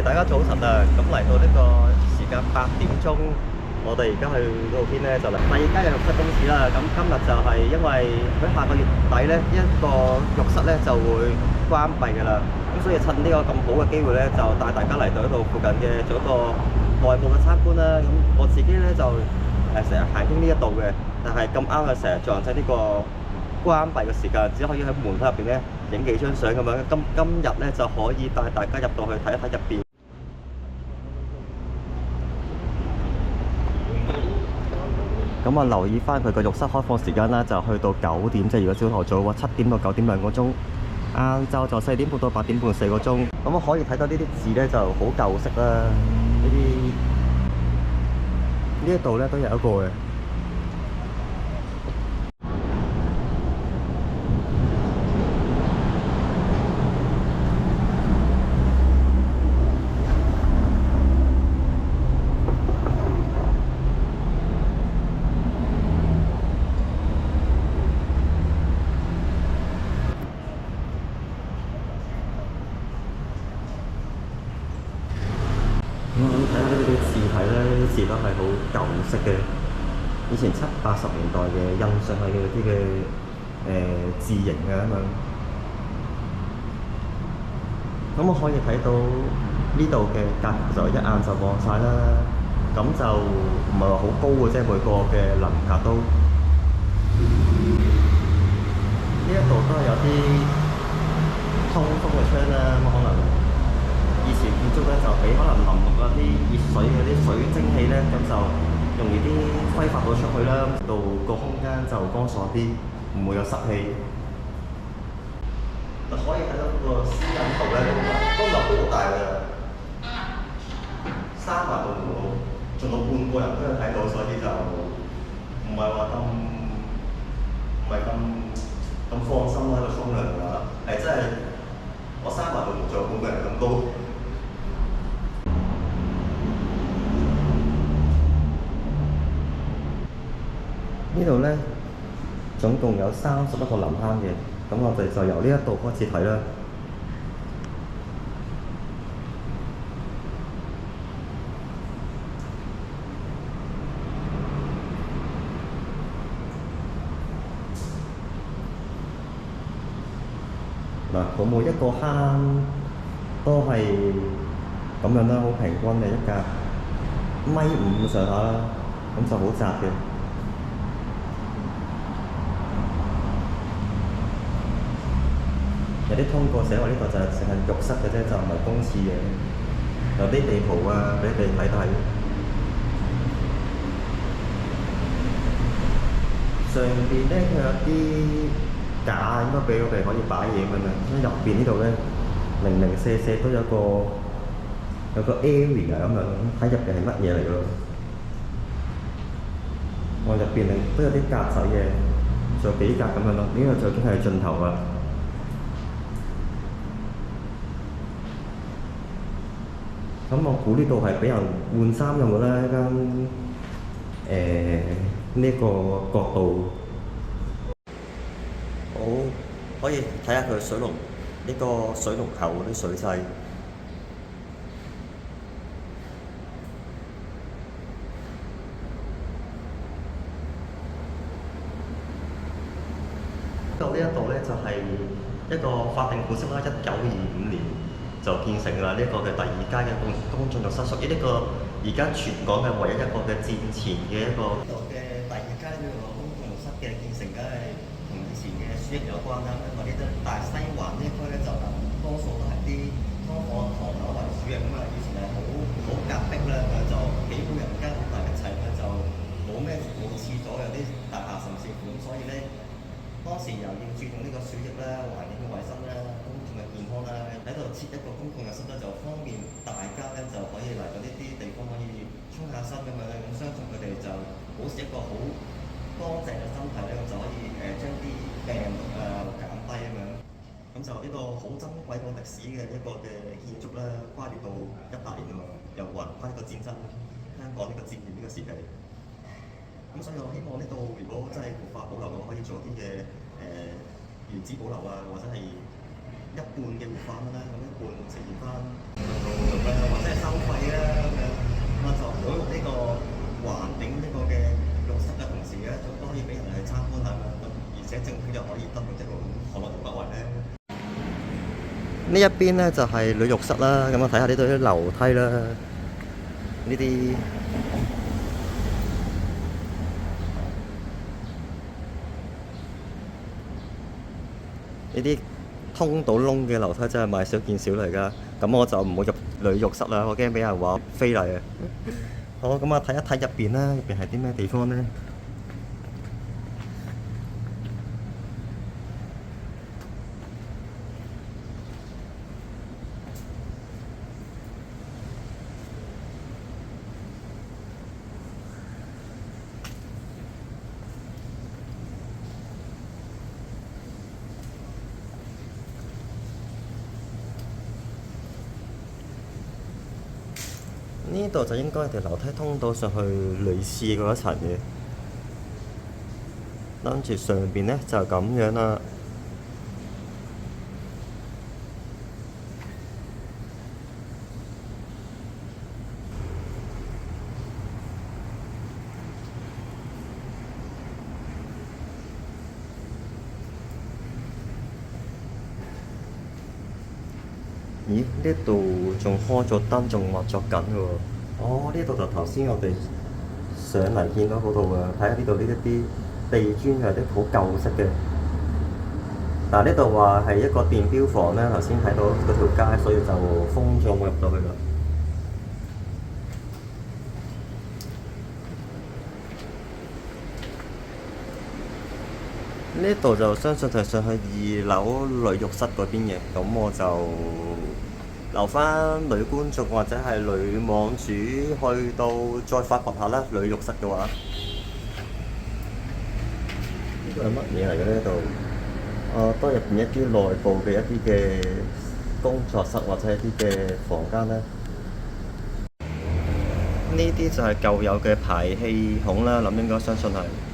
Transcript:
大家早晨啊！咁嚟到呢個時間8點鐘，我哋而家去嗰邊咧就嚟第二間嘅浴室公司啦。咁今日就係因為喺下個月底咧，一個浴室咧就會關閉㗎啦。咁所以趁呢個咁好嘅機會咧，就帶大家嚟到呢度附近嘅做一個內部嘅參觀啦。咁我自己咧就成日行經呢一度嘅，但係咁啱啊，成日撞正呢個關閉嘅時間，只可以喺門口入邊咧影幾張相咁樣。今日咧就可以帶大家入到去睇一睇入邊。咁啊，留意翻佢個浴室開放時間啦，就去到9點，即係如果朝頭早嘅話，7點到9點2個鐘，晏晝就4點半到8點半4個鐘。咁可以睇到呢啲字咧就好舊式啦，呢一度咧都有一個嘅。睇下呢啲字體咧，呢啲字都係好舊式嘅，以前70、80年代嘅印上去嘅啲嘅字形啊咁樣。咁我可以睇到呢度嘅格局就一眼就望晒啦。咁就唔係話好高嘅啫，每個嘅稜格都。呢一度都係有啲通風嘅窗啦，咁可能以前建築咧就俾可能淋落嗰啲熱水嗰啲水蒸氣咧，咁就容易啲揮發到出去啦，到個空間就乾爽啲，唔會有濕氣。就可以睇到個私隱度咧，都唔係好大嘅，300度，仲有半個人都有睇到，所以就唔係話唔係咁放心啦喺度沖涼㗎，係真係我300度仲有半個人咁高。呢度咧總共有31個淋坑嘅，咁我哋就由呢一度開始睇啦。嗱，佢每一個坑都係咁樣啦，好平均嘅一格1.5米上下啦，咁就好窄嘅。有啲通告寫話呢個就係淨係浴室嘅啫，就唔係公廁嘅。有啲地圖啊，俾你哋睇睇。上邊咧佢有啲架，應該俾我哋可以擺嘢咁樣。咁入邊呢度咧，零零舍舍都有個 area 咁樣，睇入邊係乜嘢嚟㗎咯？我入邊都有啲格仔嘅，仲有幾格咁樣咯。呢個就已經係盡頭啦。咁我估呢度係俾人換衫用嘅啦，一間呢個角度。好，可以睇下佢水龍呢個水龍頭嗰啲水掣。到呢一度咧就係一個法定古蹟啦，1925年就建成啦。呢一個嘅第二間嘅公眾浴室，屬於呢個而家全港嘅唯一一個嘅戰前嘅一個。呢度嘅第二間呢個公眾浴室嘅建成，梗係同以前嘅鼠疫有關啦。因為呢度大西環呢區咧就多數都係啲劏房唐樓為主嘅，咁啊以前係好夾迫啦，就幾戶人家好大一齊咧，就冇廁所，有啲大廈甚至乎咁，所以咧。當時又要注重呢個鼠疫啦、環境嘅衞生啦、公眾嘅健康啦，喺度設一個公共浴室咧，就方便大家咧就可以嚟到呢啲地方可以沖下身咁樣咧，咁相信佢哋就保持一個好乾淨嘅身體咧，咁就可以將啲病毒減低咁樣。咁就呢個好珍貴個歷史嘅一個嘅建築啦，跨越到18年啊嘛，又橫跨一個戰爭，香港呢個戰亂呢個時期。咁所以我希望呢度如果真係活化保留嘅話，可以做啲嘅原址保留啊，或者係一半嘅活化啦，咁一半呈現翻做啦，或者係收費啦咁樣。咁啊就保育呢個環境呢個嘅浴室嘅同時咧，都可以俾人去參觀下啦。咁而且政府又可以得到一個何樂而不為咧？呢一邊咧就係女浴室啦，咁啊睇下呢度啲樓梯啦，呢啲。呢啲通到窿嘅樓梯真係買少見少嚟㗎，咁我就唔好入女浴室啦，我驚俾人話非禮啊！好，咁啊睇一睇入邊啦，入邊係啲咩地方呢？呢度就應該係條樓梯通到上去女廁嗰一層嘅，跟住上邊呢就咁樣啦。咦？呢度仲開咗燈，仲畫作緊嘅喎。哦，呢度就頭先我哋上嚟見到嗰度啊，睇下呢度呢一啲地磚有啲好舊式嘅。但係呢度話係一個電錶房咧，頭先睇到嗰條街，所以就封咗我入到去啦。呢度就相信係上去2樓女浴室嗰邊嘅，咁我就留翻女觀眾或者係女網主去到再發掘下啦。女浴室嘅話，呢個係乜嘢嚟嘅呢度？都係入邊一啲內部嘅一啲嘅工作室或者一啲嘅房間咧。呢啲就係舊有嘅排氣孔啦，諗應該相信係。